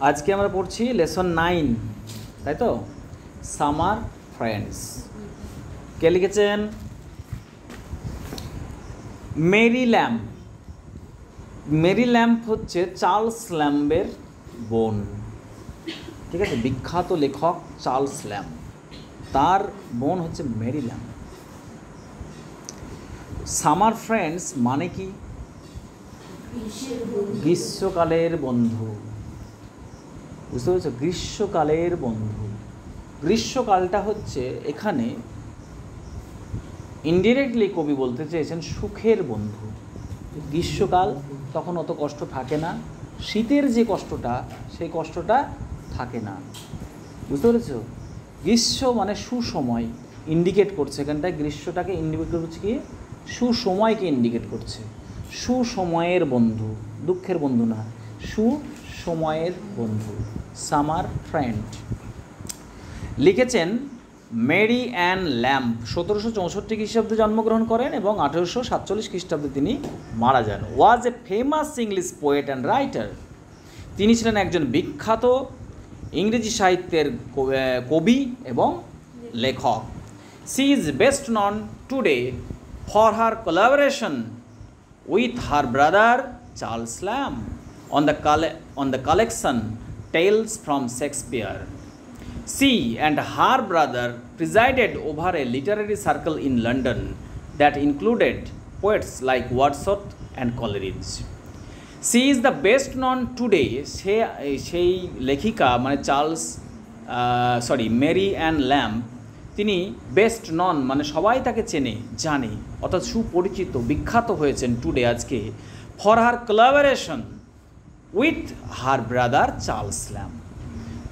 আজকে আমরা পড়ছি লেসন 9, তাই তো? Summer friends. কে লিখেছেন? Mary Lamb. মেরি ল্যাম্প হচ্ছে চার্লস ল্যাম্বের বোন, ঠিক আছে? বিখ্যাত লেখক চার্লস ল্যাম্ব, তার বোন হচ্ছে মেরি ল্যাম্ব। সামার ফ্রেন্ডস মানে কি? গ্রীষ্মকালের বন্ধু, বুঝতে পেরেছো? গ্রীষ্মকালের বন্ধু। গ্রীষ্মকালটা হচ্ছে এখানে ইনডিরেক্টলি কবি বলতে চেয়েছেন সুখের বন্ধু। গ্রীষ্মকাল তখন অত কষ্ট থাকে না, শীতের যে কষ্টটা সেই কষ্টটা থাকে না, বুঝতে পেরেছো? গ্রীষ্ম মানে সুসময় ইন্ডিকেট করছে, এখানটায় গ্রীষ্মটাকে ইন্ডিকেট করছে কি? সুসময়কে ইন্ডিকেট করছে। সুসময়ের বন্ধু, দুঃখের বন্ধু না, সুসময়ের বন্ধু, সামার ফ্রেন্ড। লিখেছেন মেরি অ্যান ল্যাম্ব। 1764 খ্রিস্টাব্দে জন্মগ্রহণ করেন এবং 1847 খ্রিস্টাব্দে তিনি মারা যান। Was a famous English poet and writer. তিনি ছিলেন একজন বিখ্যাত ইংরেজি সাহিত্যের কবি এবং লেখক। She is best known today for her collaboration with her brother Charles Lamb on the collection Tales from Shakespeare. She and her brother presided over a literary circle in London that included poets like Wordsworth and Coleridge. She is the best known today. সেই লেখিকা মানে Mary an lamb, তিনি best নন মানে সবাই তাকে চেনে, জানে, অর্থাৎ সুপরিচিত, বিখ্যাত হয়েছেন টুডে আজকে, for her collaboration with her brother Charles lamb,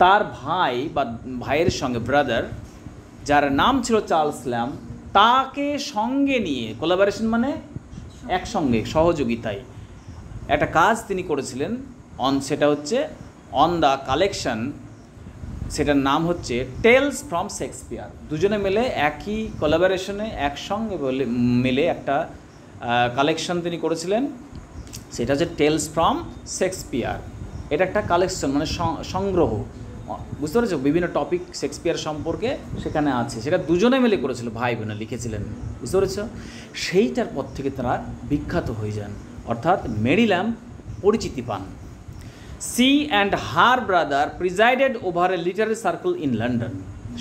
তার ভাই বা ভাইয়ের সঙ্গে, ব্রাদার, যার নাম ছিল চার্লস ল্যাম্ব, তাকে সঙ্গে নিয়ে, কোলাবোরেশন মানে একসঙ্গে, সহযোগিতায় একটা কাজ তিনি করেছিলেন। সেটা হচ্ছে অন দ্য কালেকশন, সেটার নাম হচ্ছে টেলস ফ্রম শেক্সপিয়ার। দুজনে মিলে একই কোলাবোরেশনে একসঙ্গে মিলে একটা কালেকশন তিনি করেছিলেন, সেটা হচ্ছে টেলস ফ্রম শেক্সপিয়ার। এটা একটা কালেকশন মানে সংগ্রহ, বুঝতে পেরেছো? বিভিন্ন টপিক শেক্সপিয়ার সম্পর্কে সেখানে আছে, সেটা দুজনে মিলে করেছিল, ভাই বোনে লিখেছিলেন, বুঝতে পেরেছো? সেইটার পর থেকে তারা বিখ্যাত হয়ে যান, অর্থাৎ মেরি ল্যাম্ব পরিচিতি পান। She and her brother presided over a literary circle in London.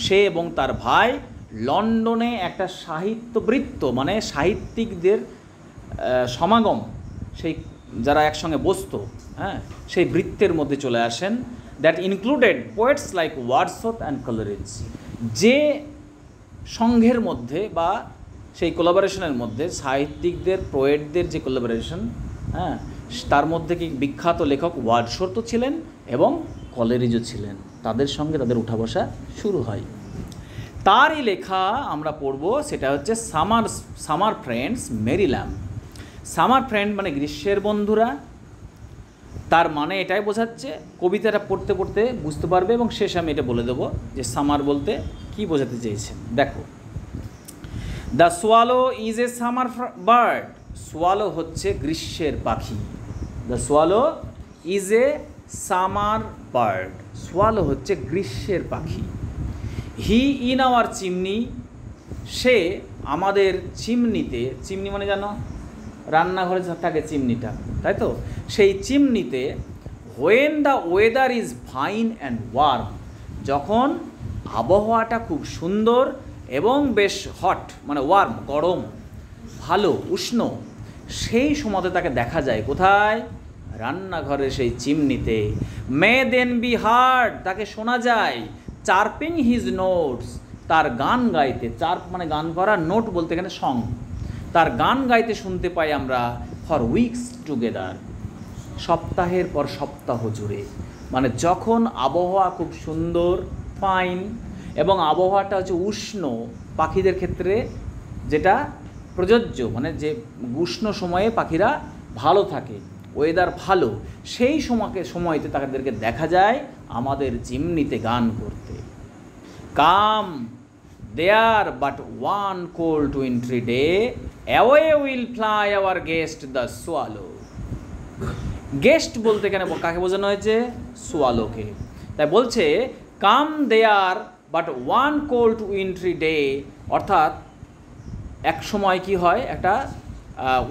সে এবং তার ভাই লন্ডনে একটা সাহিত্যবৃত্ত মানে সাহিত্যিকদের সমাগম, সেই যারা একসঙ্গে বসতো, হ্যাঁ, সেই বৃত্তের মধ্যে চলে আসেন। That included poets like Wordsworth and Coleridge. যে সংঘের মধ্যে বা সেই কোলাবোরেশনের মধ্যে সাহিত্যিকদের, পোয়েটদের যে কোলাবোরেশন, হ্যাঁ, তার মধ্যে কি বিখ্যাত লেখক ওয়ার্ডসওয়ার্থও ছিলেন এবং কলেরিজও ছিলেন, তাদের সঙ্গে তাদের উঠা বসা শুরু হয়। তারই লেখা আমরা পড়ব, সেটা হচ্ছে summer friends Mary Lamb. Summer friend মানে গ্রীষ্মের বন্ধুরা, তার মানে এটাই বোঝাচ্ছে, কবিতাটা পড়তে পড়তে বুঝতে পারবে এবং শেষে আমি এটা বলে দেবো যে সামার বলতে কি বোঝাতে চেয়েছেন। দেখো, the swallow is a summer bird. Swallow হচ্ছে গ্রীষ্মের পাখি। The swallow is a summer bird. Swallow হচ্ছে গ্রীষ্মের পাখি। He in our chimney. সে আমাদের চিমনিতে, চিমনি মানে জানো রান্নাঘরে থাকে চিমনিটা, তাই তো? সেই চিমনিতে when the weather is fine and warm, যখন আবহাওয়াটা খুব সুন্দর এবং বেশ হট মানে ওয়ার্ম, গরম, ভালো, উষ্ণ, সেই সময়তে তাকে দেখা যায় কোথায়? রান্নাঘরে সেই চিমনিতে। মে দেন বি হার্ড, তাকে শোনা যায় চার্পিং হিজ নোটস, তার গান গাইতে। চার্প মানে গান করা, নোট বলতে এখানে সং, তার গান গাইতে শুনতে পাই আমরা ফর উইকস টুগেদার, সপ্তাহের পর সপ্তাহ জুড়ে। মানে যখন আবহাওয়া খুব সুন্দর, ফাইন, এবং আবহাওয়াটা হচ্ছে উষ্ণ, পাখিদের ক্ষেত্রে যেটা প্রযোজ্য, মানে যে উষ্ণ সময়ে পাখিরা ভালো থাকে, ওয়েদার ভালো, সেই সময়তে তাদেরকে দেখা যায় আমাদের চিমনিতে গান করতে। Come there but one cold wintry day, away will fly our guest the swallow. Guest বলতে কেন কাকে বোঝানো হয়েছে? সোয়ালোকে। তাই বলছে come there but one cold wintry day, অর্থাৎ এক সময় কি হয়, একটা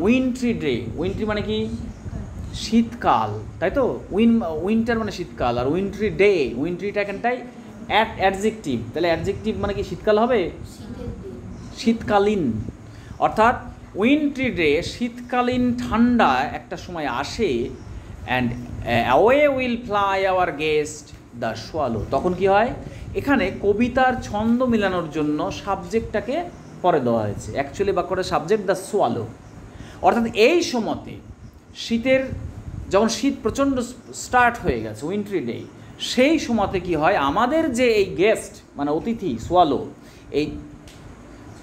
উইন্ট্রি ডে, উইন্ট্রি মানে কি শীতকাল, তাই তো, উইন্টার মানে শীতকাল, আর উইন্ট্রি ডে, উইন্ট্রিটা এখানটাই অ্যাডজেক্টিভ, তাহলে অ্যাডজেক্টিভ মানে কি শীতকাল হবে, শীতকালীন, অর্থাৎ উইন্ট্রি ডে শীতকালীন ঠান্ডা একটা সময় আসে, and away will fly our guest the swallow. তখন কি হয়, এখানে কবিতার ছন্দ মিলানোর জন্য সাবজেক্টটাকে পরে দেওয়া হয়েছে, অ্যাকচুয়ালি বাক্যটা সাবজেক্ট দ্য সোয়ালো, অর্থাৎ এই সময়তে শীতের, যখন শীত প্রচণ্ড স্টার্ট হয়ে গেছে উইন্ট্রি ডে, সেই সময়তে কি হয়, আমাদের যে এই গেস্ট মানে অতিথি সোয়ালো,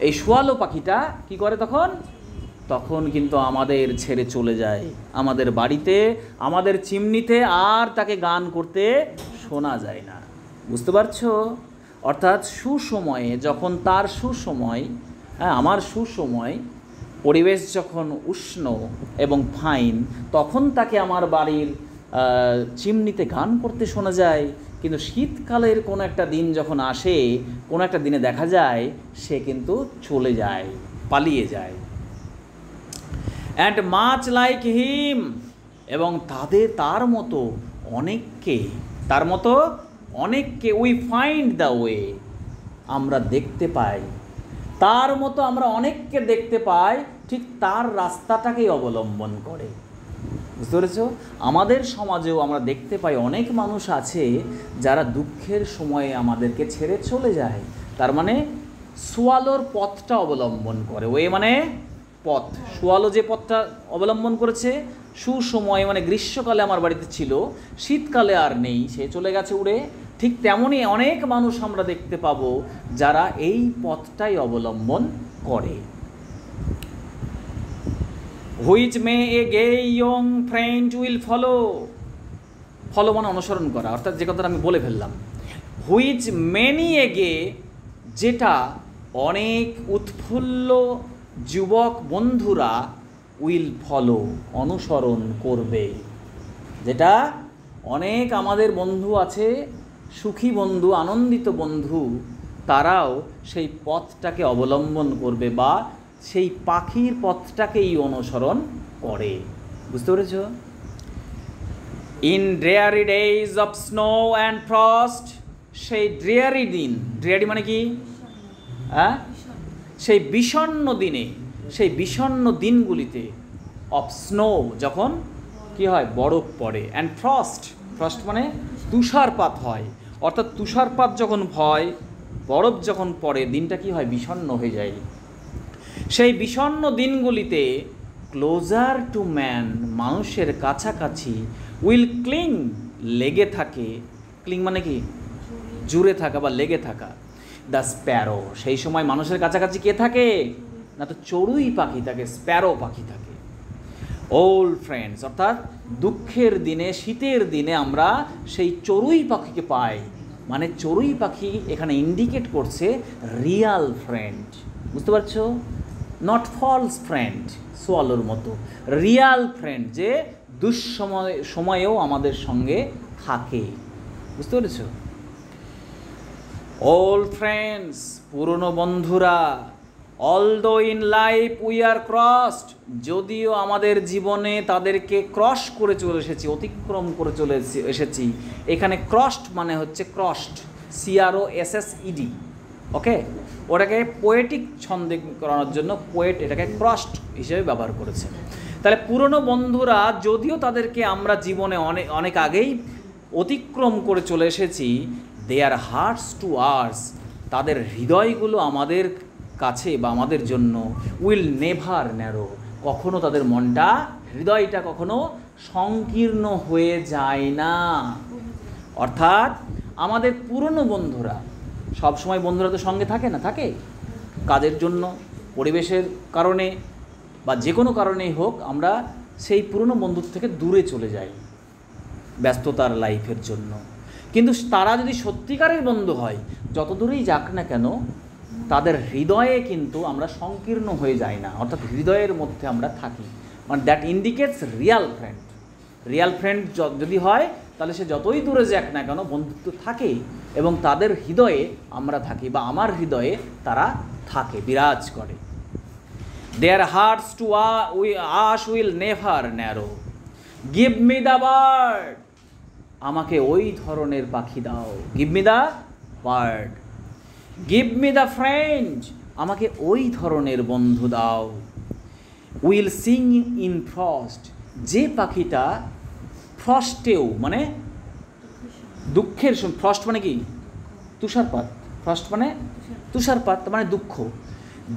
এই সোয়ালো পাখিটা কি করে তখন কিন্তু আমাদের ছেড়ে চলে যায় আমাদের বাড়িতে, আমাদের চিমনিতে, আর তাকে গান করতে শোনা যায় না। বুঝতে পারছো? অর্থাৎ সুসময়ে, যখন তার সুসময়, হ্যাঁ আমার সুসময়, পরিবেশ যখন উষ্ণ এবং ফাইন, তখন তাকে আমার বাড়ির চিমনিতে গান করতে শোনা যায়। কিন্তু শীতকালের কোনো একটা দিন যখন আসে, কোনো একটা দিনে দেখা যায় সে কিন্তু চলে যায়, পালিয়ে যায়। অ্যান্ড মাচ লাইক হিম, এবং তার মতো অনেককে উই ফাইন্ড দ্য ওয়ে, আমরা দেখতে পাই, তার মতো আমরা অনেককে দেখতে পাই, ঠিক তার রাস্তাটাকেই অবলম্বন করে। বুঝতে পেরেছো? আমাদের সমাজেও আমরা দেখতে পাই অনেক মানুষ আছে যারা দুঃখের সময়ে আমাদেরকে ছেড়ে চলে যায়, তার মানে সোয়ালোর পথটা অবলম্বন করে। ওয়ে মানে পথ, সোয়ালো যে পথটা অবলম্বন করেছে, সুসময় মানে গ্রীষ্মকালে আমার বাড়িতে ছিল, শীতকালে আর নেই, সে চলে গেছে উড়ে, ঠিক তেমনই অনেক মানুষ আমরা দেখতে পাবো যারা এই পথটাই অবলম্বন করে। Which may A gay young friend will follow, follow মানে অনুসরণ করা, অর্থাৎ যে কথাটা আমি বলে ফেললাম, হুইচ মেনি এ গে, যেটা অনেক উৎফুল্ল যুবক বন্ধুরা উইল ফলো, অনুসরণ করবে, যেটা অনেক আমাদের বন্ধু আছে, সুখী বন্ধু, আনন্দিত বন্ধু, তারাও সেই পথটাকে অবলম্বন করবে বা সেই পাখির পথটাকেই অনুসরণ করে। বুঝতে পেরেছ? In ড্রেয়ারি days of snow and frost, সেই ড্রেয়ারি দিন, ড্রেয়ারি মানে কি, হ্যাঁ, সেই বিষণ্ণ দিনে, সেই বিষণ্ণ দিনগুলিতে, অফ স্নো যখন কি হয়, বরফ পড়ে, অ্যান্ড ফ্রস্ট, ফ্রস্ট মানে তুষারপাত হয়, অর্থাৎ তুষারপাত যখন হয়, বরফ যখন পড়ে, দিনটা কি হয়, বিষণ্ণ হয়ে যায়। সেই বিষণ্ণ দিনগুলিতে ক্লোজার টু ম্যান, মানুষের কাছাকাছি, উইল ক্লিং, লেগে থাকে, ক্লিং মানে কি জুড়ে থাকা বা লেগে থাকা, দ্য স্প্যারো, সেই সময় মানুষের কাছাকাছি কে থাকে না, তো চড়ুই পাখি থাকে, স্প্যারো পাখি থাকে। ওল্ড ফ্রেন্ডস, অর্থাৎ দুঃখের দিনে, শীতের দিনে আমরা সেই চড়ুই পাখিকে পাই, মানে চড়ুই পাখি এখানে ইন্ডিকেট করছে রিয়াল ফ্রেন্ড। বুঝতে পারছো? নট ফলস ফ্রেন্ড, সোয়ালোর মতো, রিয়াল ফ্রেন্ড, যে সময়েও আমাদের সঙ্গে থাকে। বুঝতে পেরেছো? ওল্ড ফ্রেন্ডস, পুরনো বন্ধুরা, although in life we are crossed, যদিও আমাদের জীবনে তাদেরকে ক্রস করে চলে এসেছি, অতিক্রম করে চলে এসেছি। এখানে ক্রসড মানে হচ্ছে ক্রসড, CROSSED, ওকে, ওটাকে পোয়েটিক ছন্দে করানোর জন্য পোয়েট এটাকে ক্রসড হিসেবে ব্যবহার করেছে। তাহলে পুরনো বন্ধুরা, যদিও তাদেরকে আমরা জীবনে অনেক আগেই অতিক্রম করে চলে এসেছি, দেয়ার হার্টস টু আওয়ার্স, তাদের হৃদয়গুলো আমাদের কাছে বা আমাদের জন্য, উইল নেভার ন্যারো, কখনো তাদের মনটা, হৃদয়টা কখনো সংকীর্ণ হয়ে যায় না। অর্থাৎ আমাদের পুরনো বন্ধুরা, সব সময় বন্ধুরা তো সঙ্গে থাকে না, থাকে কাজের জন্য, পরিবেশের কারণে বা যে কোনো কারণেই হোক, আমরা সেই পুরনো বন্ধুর থেকে দূরে চলে যাই ব্যস্ততার লাইফের জন্য। কিন্তু তারা যদি সত্যিকারের বন্ধু হয়, যত দূরেই যাক না কেন, তাদের হৃদয়ে কিন্তু আমরা সংকীর্ণ হয়ে যাই না, অর্থাৎ হৃদয়ের মধ্যে আমরা থাকি, মানে that indicates Real friend. Real friend যদি হয় তাহলে সে যতই দূরে যাক না কেন বন্ধুত্ব থাকেই, এবং তাদের হৃদয়ে আমরা থাকি বা আমার হৃদয়ে তারা থাকে, বিরাজ করে। দেয়ার হার্টস টু আশ will never narrow, give me the bird, আমাকে ওই ধরনের পাখি দাও, give me the bird, give me the friend, আমাকে ওই ধরনের বন্ধু দাও, উইল সিং ইন ফ্রস্ট, যে পাখিটা ফ্রস্টেও মানে দুঃখের সময়, ফ্রস্ট মানে কি তুষারপাত, ফ্রস্ট মানে তুষারপাত মানে দুঃখ,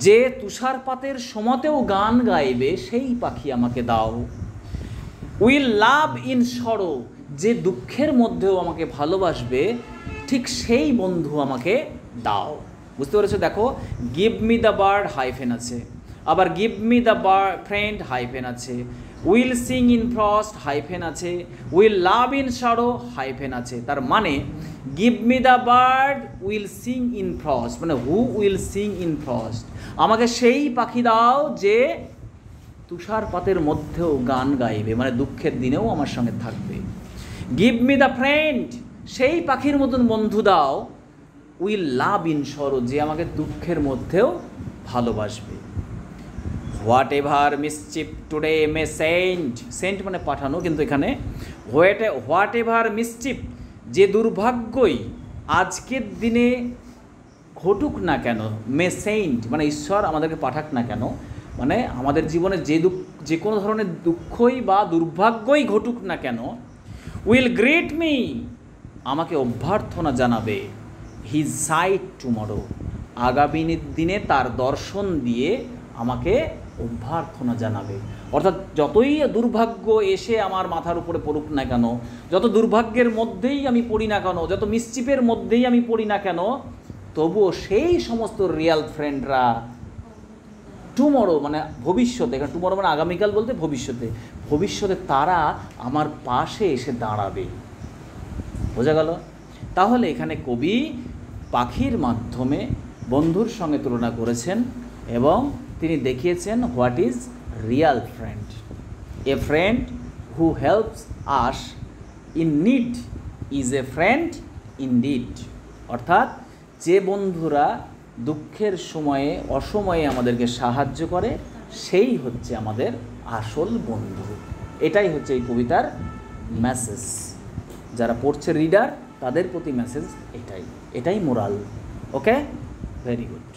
যে তুষারপাতের সময়তেও গান গাইবে সেই পাখি আমাকে দাও, উইল লাভ ইন সরো, যে দুঃখের মধ্যেও আমাকে ভালোবাসবে ঠিক সেই বন্ধু আমাকে দাও। বুঝতে পেরেছো? দেখো, give me the bird hyphen আছে, আবার give me the friend hyphen আছে, will sing in frost hyphen আছে, will love in shadow hyphen আছে। তার মানে give me the bird will sing in frost, মানে who will sing in frost, আমাকে সেই পাখি দাও যে তুষারপাতের মধ্যেও গান গাইবে, মানে দুঃখের দিনেও আমার সঙ্গে থাকবে। গিভ মি দ্য ফ্রেন্ড, সেই পাখির মতন বন্ধু দাও, উইল লাভ ইন সরো, যে আমাকে দুঃখের মধ্যেও ভালোবাসবে। Whatever mischief today may send, send মানে পাঠানো, কিন্তু এখানে হোয়াট এভার মিসচিপ, যে দুর্ভাগ্যই আজকের দিনে ঘটুক না কেন, মে সেন্ট মানে ঈশ্বর আমাদেরকে পাঠাক না কেন, মানে আমাদের জীবনে যে কোনো ধরনের দুঃখই বা দুর্ভাগ্যই ঘটুক না কেন, উইল গ্রিট মি, আমাকে অভ্যর্থনা জানাবে, হিজ সাইট টুমরো, আগামী দিনে তার দর্শন দিয়ে আমাকে অভ্যর্থনা জানাবে। অর্থাৎ যতই দুর্ভাগ্য এসে আমার মাথার উপরে পড়ুক না কেন, যত দুর্ভাগ্যের মধ্যেই আমি পড়ি না কেন, যত মিসচিপের মধ্যেই আমি পড়ি না কেন, তবুও সেই সমস্ত রিয়াল ফ্রেন্ডরা টুমরো মানে ভবিষ্যতে, এখানে টুমরো মানে আগামীকাল বলতে ভবিষ্যতে তারা আমার পাশে এসে দাঁড়াবে। বোঝা গেল? তাহলে এখানে কবি পাখির মাধ্যমে বন্ধুর সঙ্গে তুলনা করেছেন এবং তিনি দেখিয়েছেন what is Real friend. A friend who helps us in need is a friend indeed, অর্থাৎ যে বন্ধুরা দুঃখের সময়ে অসময়ে আমাদেরকে সাহায্য করে সেই হচ্ছে আমাদের আসল বন্ধু। এটাই হচ্ছে এই কবিতার মেসেজ। যারা পড়ছে রিডার তাদের প্রতি মেসেজ এটাই মোরাল। ওকে, ভেরি গুড।